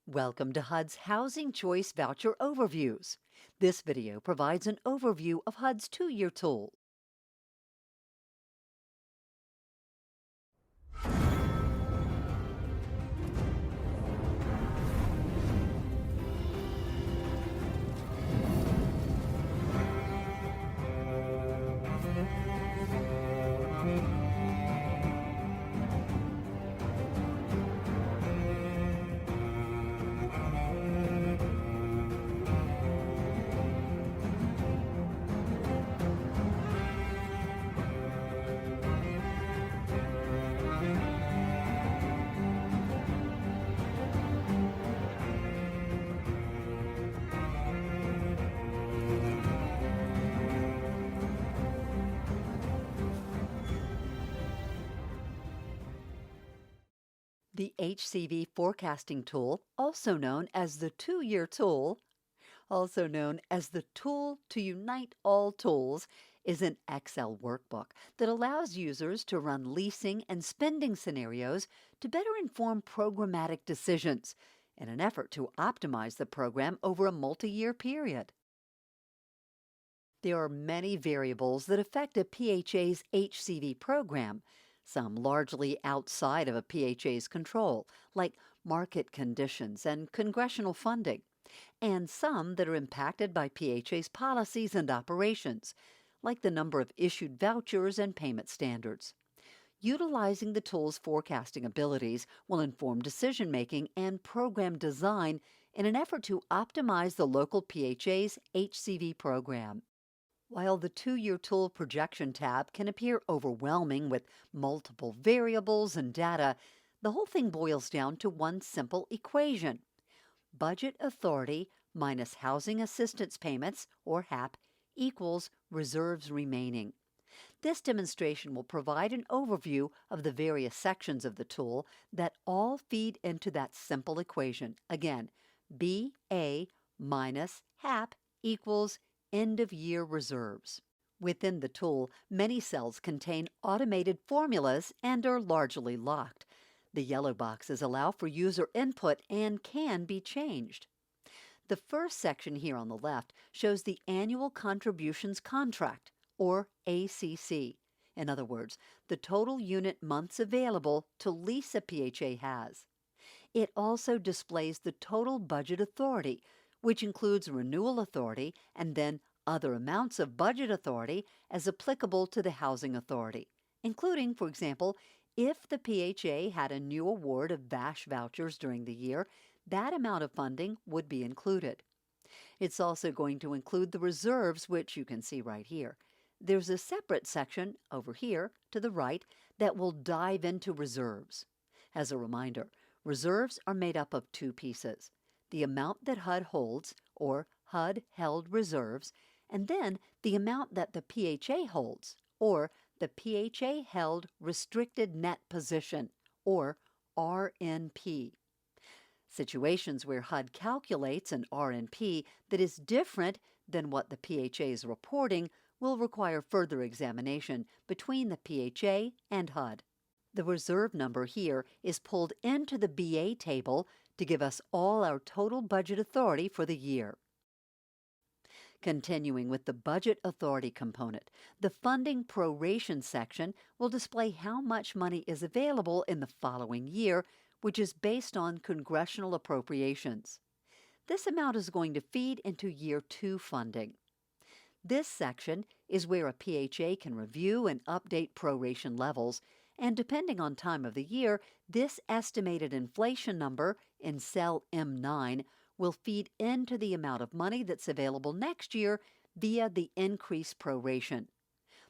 Welcome to HUD's Housing Choice Voucher Overviews. This video provides an overview of HUD's two-year tool. The HCV forecasting tool, also known as the two-year tool, also known as the tool to unite all tools, is an Excel workbook that allows users to run leasing and spending scenarios to better inform programmatic decisions in an effort to optimize the program over a multi-year period. There are many variables that affect a PHA's HCV program, some largely outside of a PHA's control, like market conditions and congressional funding, and some that are impacted by PHA's policies and operations, like the number of issued vouchers and payment standards. Utilizing the tool's forecasting abilities will inform decision-making and program design in an effort to optimize the local PHA's HCV program. While the two-year tool projection tab can appear overwhelming with multiple variables and data, the whole thing boils down to one simple equation. Budget authority minus housing assistance payments, or HAP, equals reserves remaining. This demonstration will provide an overview of the various sections of the tool that all feed into that simple equation. Again, BA minus HAP equals end-of-year reserves. Within the tool, many cells contain automated formulas and are largely locked. The yellow boxes allow for user input and can be changed. The first section here on the left shows the Annual Contributions Contract, or ACC. In other words, the total unit months available to lease a PHA has. It also displays the total budget authority, which includes renewal authority and then other amounts of budget authority as applicable to the housing authority, including, for example, if the PHA had a new award of VASH vouchers during the year, that amount of funding would be included. It's also going to include the reserves, which you can see right here. There's a separate section over here to the right that will dive into reserves. As a reminder, reserves are made up of two pieces: the amount that HUD holds, or HUD held reserves, and then the amount that the PHA holds, or the PHA held restricted net position, or RNP. Situations where HUD calculates an RNP that is different than what the PHA is reporting will require further examination between the PHA and HUD. The reserve number here is pulled into the BA table to give us all our total budget authority for the year. Continuing with the budget authority component, the funding proration section will display how much money is available in the following year, which is based on congressional appropriations. This amount is going to feed into Year 2 funding. This section is where a PHA can review and update proration levels, and depending on time of the year, this estimated inflation number in cell M9 will feed into the amount of money that's available next year via the increased proration.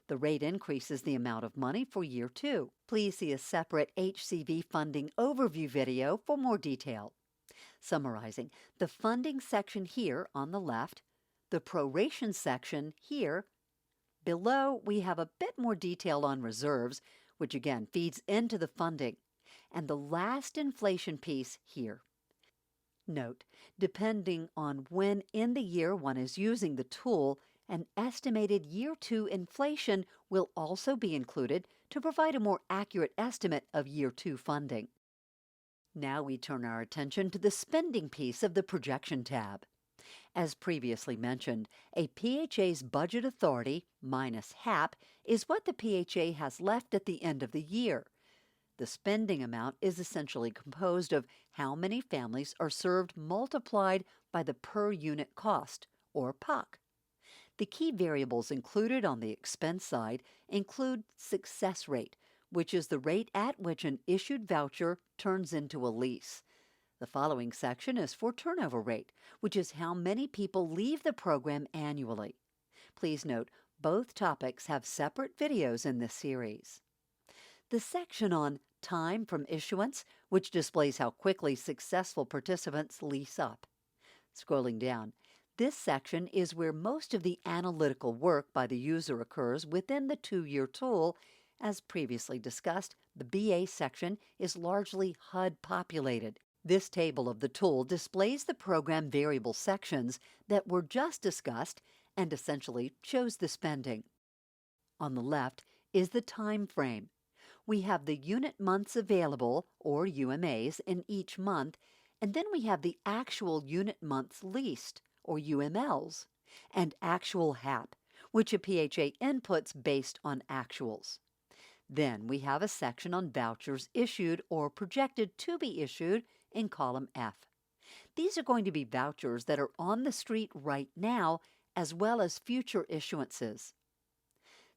The rate increases the amount of money for Year 2. Please see a separate HCV funding overview video for more detail. Summarizing, the funding section here on the left, the proration section here. Below, we have a bit more detail on reserves, which again feeds into the funding, and the last inflation piece here. Note, depending on when in the year one is using the tool, an estimated Year 2 inflation will also be included to provide a more accurate estimate of Year 2 funding. Now we turn our attention to the spending piece of the projection tab. As previously mentioned, a PHA's budget authority minus HAP is what the PHA has left at the end of the year. The spending amount is essentially composed of how many families are served multiplied by the per unit cost, or PUC. The key variables included on the expense side include success rate, which is the rate at which an issued voucher turns into a lease. The following section is for turnover rate, which is how many people leave the program annually. Please note, both topics have separate videos in this series. The section on time from issuance, which displays how quickly successful participants lease up. Scrolling down, this section is where most of the analytical work by the user occurs within the two-year tool. As previously discussed, the BA section is largely HUD populated. This table of the tool displays the program variable sections that were just discussed and essentially shows the spending. On the left is the time frame. We have the unit months available, or UMAs, in each month, and then we have the actual unit months leased, or UMLs, and actual HAP, which a PHA inputs based on actuals. Then we have a section on vouchers issued or projected to be issued in column F. These are going to be vouchers that are on the street right now, as well as future issuances.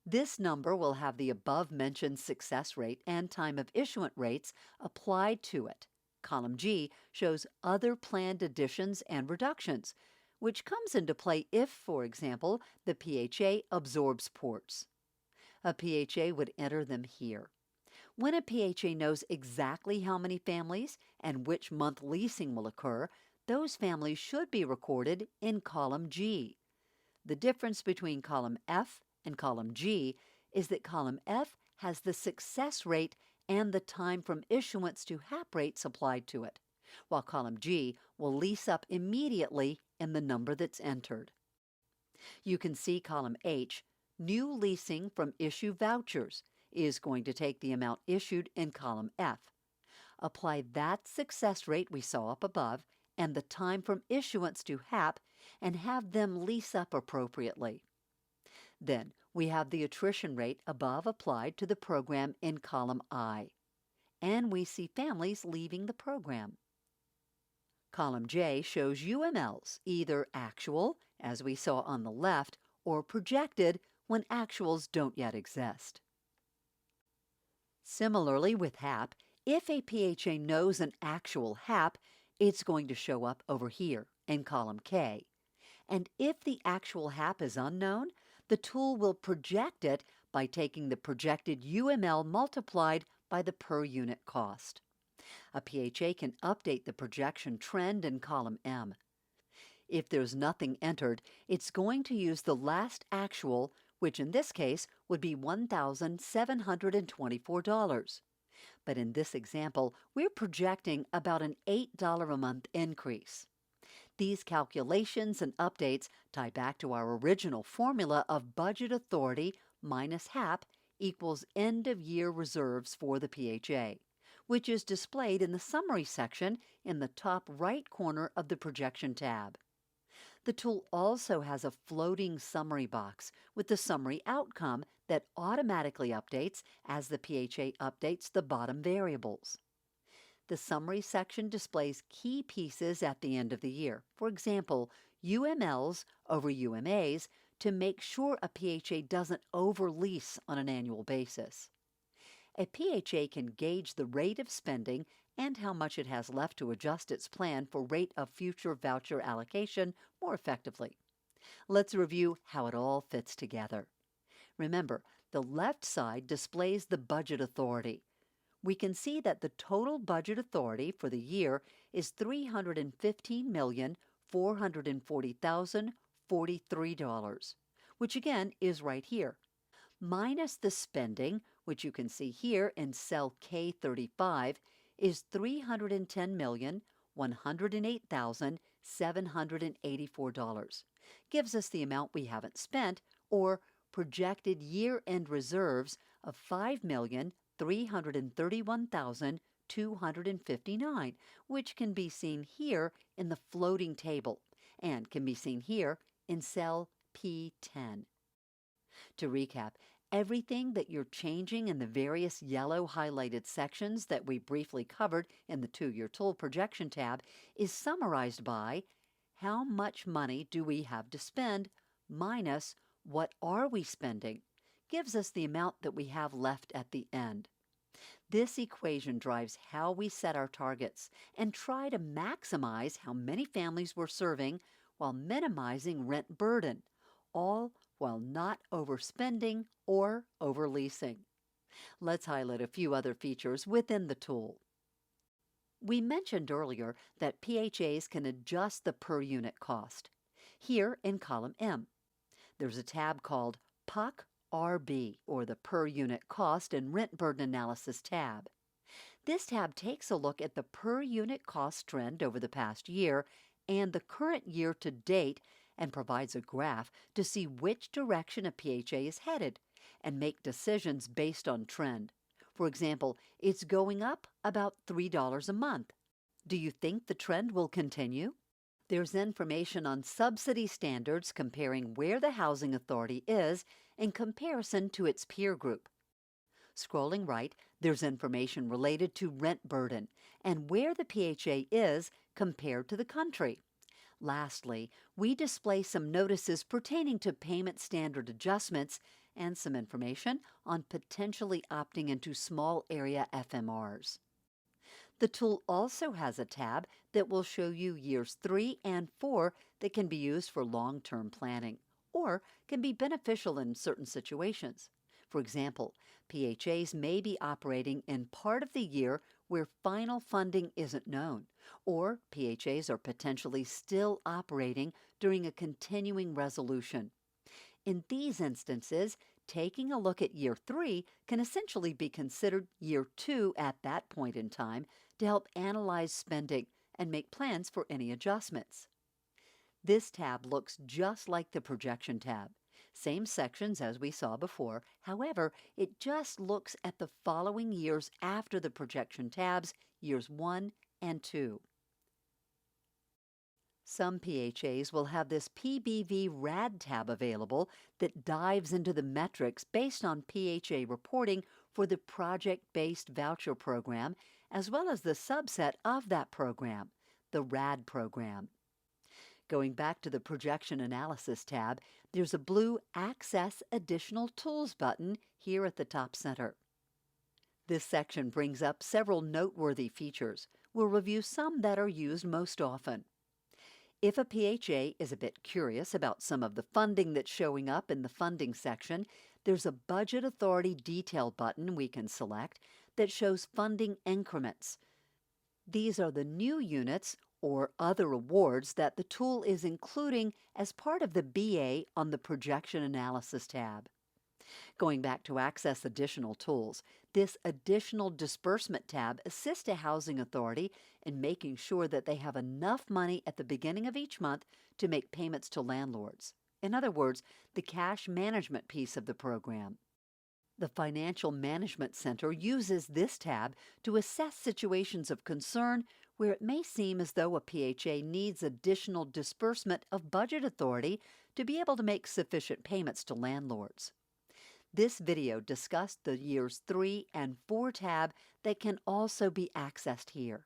This number will have the above-mentioned success rate and time of issuance rates applied to it. Column G shows other planned additions and reductions, which comes into play if, for example, the PHA absorbs ports. A PHA would enter them here. When a PHA knows exactly how many families and which month leasing will occur, those families should be recorded in column G. The difference between column F and column G is that column F has the success rate and the time from issuance to HAP rates applied to it, while column G will lease up immediately in the number that's entered. You can see column H, new leasing from issue vouchers, is going to take the amount issued in column F. Apply that success rate we saw up above and the time from issuance to HAP and have them lease up appropriately. Then we have the attrition rate above applied to the program in column I, and we see families leaving the program. Column J shows UMLs, either actual, as we saw on the left, or projected when actuals don't yet exist. Similarly with HAP, if a PHA knows an actual HAP, it's going to show up over here in column K. And if the actual HAP is unknown, the tool will project it by taking the projected UML multiplied by the per unit cost. A PHA can update the projection trend in column M. If there's nothing entered, it's going to use the last actual, which in this case would be $1,724. But in this example, we're projecting about an $8 a month increase. These calculations and updates tie back to our original formula of budget authority minus HAP equals end-of-year reserves for the PHA, which is displayed in the summary section in the top right corner of the projection tab. The tool also has a floating summary box with the summary outcome that automatically updates as the PHA updates the bottom variables. The summary section displays key pieces at the end of the year, for example, UMLs over UMAs, to make sure a PHA doesn't overlease on an annual basis. A PHA can gauge the rate of spending and how much it has left to adjust its plan for rate of future voucher allocation more effectively. Let's review how it all fits together. Remember, the left side displays the budget authority. We can see that the total budget authority for the year is $315,440,043, which again is right here, minus the spending, which you can see here in cell K35, is $310,108,784, gives us the amount we haven't spent, or projected year-end reserves of $5,331,250. $259, which can be seen here in the floating table and can be seen here in cell P10. To recap, everything that you're changing in the various yellow highlighted sections that we briefly covered in the 2-year tool projection tab is summarized by how much money do we have to spend minus what are we spending, gives us the amount that we have left at the end. This equation drives how we set our targets and try to maximize how many families we're serving while minimizing rent burden, all while not overspending or overleasing. Let's highlight a few other features within the tool. We mentioned earlier that PHAs can adjust the per unit cost. Here in column M, there's a tab called PUC RB, or the Per Unit Cost and Rent Burden Analysis tab. This tab takes a look at the per unit cost trend over the past year and the current year to date and provides a graph to see which direction a PHA is headed and make decisions based on trend. For example, it's going up about $3 a month. Do you think the trend will continue? There's information on subsidy standards comparing where the housing authority is in comparison to its peer group. Scrolling right, there's information related to rent burden and where the PHA is compared to the country. Lastly, we display some notices pertaining to payment standard adjustments and some information on potentially opting into small area FMRs. The tool also has a tab that will show you years 3 and 4 that can be used for long-term planning or can be beneficial in certain situations. For example, PHAs may be operating in part of the year where final funding isn't known, or PHAs are potentially still operating during a continuing resolution. In these instances, taking a look at year 3 can essentially be considered year 2 at that point in time to help analyze spending and make plans for any adjustments. This tab looks just like the projection tab. Same sections as we saw before, however, it just looks at the following years after the projection tabs, years 1 and 2. Some PHAs will have this PBV RAD tab available that dives into the metrics based on PHA reporting for the project-based voucher program, as well as the subset of that program, the RAD program. Going back to the Projection Analysis tab, there's a blue Access Additional Tools button here at the top center. This section brings up several noteworthy features. We'll review some that are used most often. If a PHA is a bit curious about some of the funding that's showing up in the funding section, there's a Budget Authority Detail button we can select that shows funding increments. These are the new units or other awards that the tool is including as part of the BA on the Projection Analysis tab. Going back to Access Additional Tools, this Additional Disbursement tab assists a housing authority in making sure that they have enough money at the beginning of each month to make payments to landlords. In other words, the cash management piece of the program. The Financial Management Center uses this tab to assess situations of concern where it may seem as though a PHA needs additional disbursement of budget authority to be able to make sufficient payments to landlords. This video discussed the years 3 and 4 tab that can also be accessed here.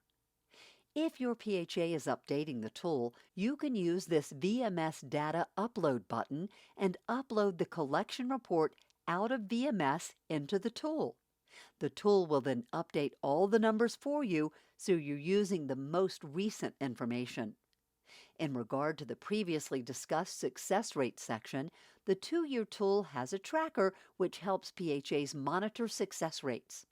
If your PHA is updating the tool, you can use this VMS Data Upload button and upload the collection report out of VMS into the tool. The tool will then update all the numbers for you so you're using the most recent information. In regard to the previously discussed success rate section, the 2-year tool has a tracker which helps PHAs monitor success rates.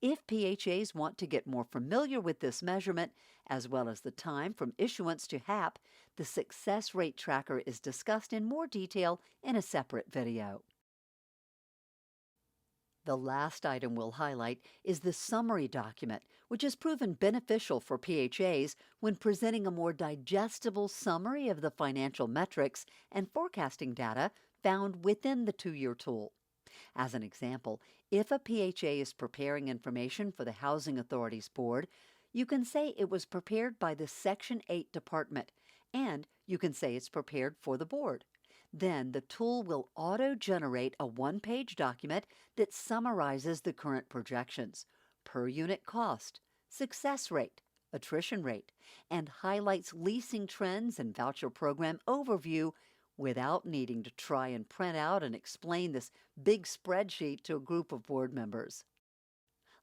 If PHAs want to get more familiar with this measurement, as well as the time from issuance to HAP, the success rate tracker is discussed in more detail in a separate video. The last item we'll highlight is the summary document, which has proven beneficial for PHAs when presenting a more digestible summary of the financial metrics and forecasting data found within the 2-year tool. As an example, if a PHA is preparing information for the Housing Authorities Board, you can say it was prepared by the Section 8 department, and you can say it's prepared for the board. Then the tool will auto-generate a one-page document that summarizes the current projections, per unit cost, success rate, attrition rate, and highlights leasing trends and voucher program overview without needing to try and print out and explain this big spreadsheet to a group of board members.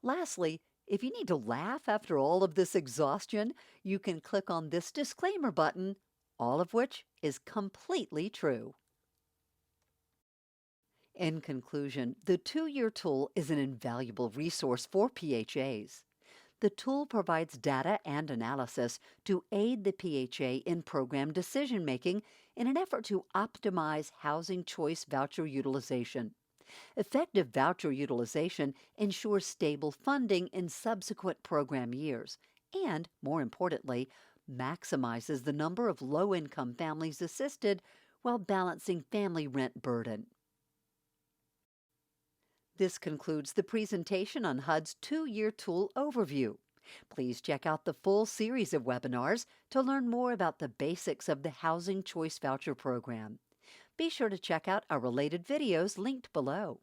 Lastly, if you need to laugh after all of this exhaustion, you can click on this disclaimer button, all of which is completely true. In conclusion, the two-year tool is an invaluable resource for PHAs. The tool provides data and analysis to aid the PHA in program decision-making in an effort to optimize housing choice voucher utilization. Effective voucher utilization ensures stable funding in subsequent program years and, more importantly, maximizes the number of low-income families assisted while balancing family rent burden. This concludes the presentation on HUD's two-year tool overview. Please check out the full series of webinars to learn more about the basics of the Housing Choice Voucher program. Be sure to check out our related videos linked below.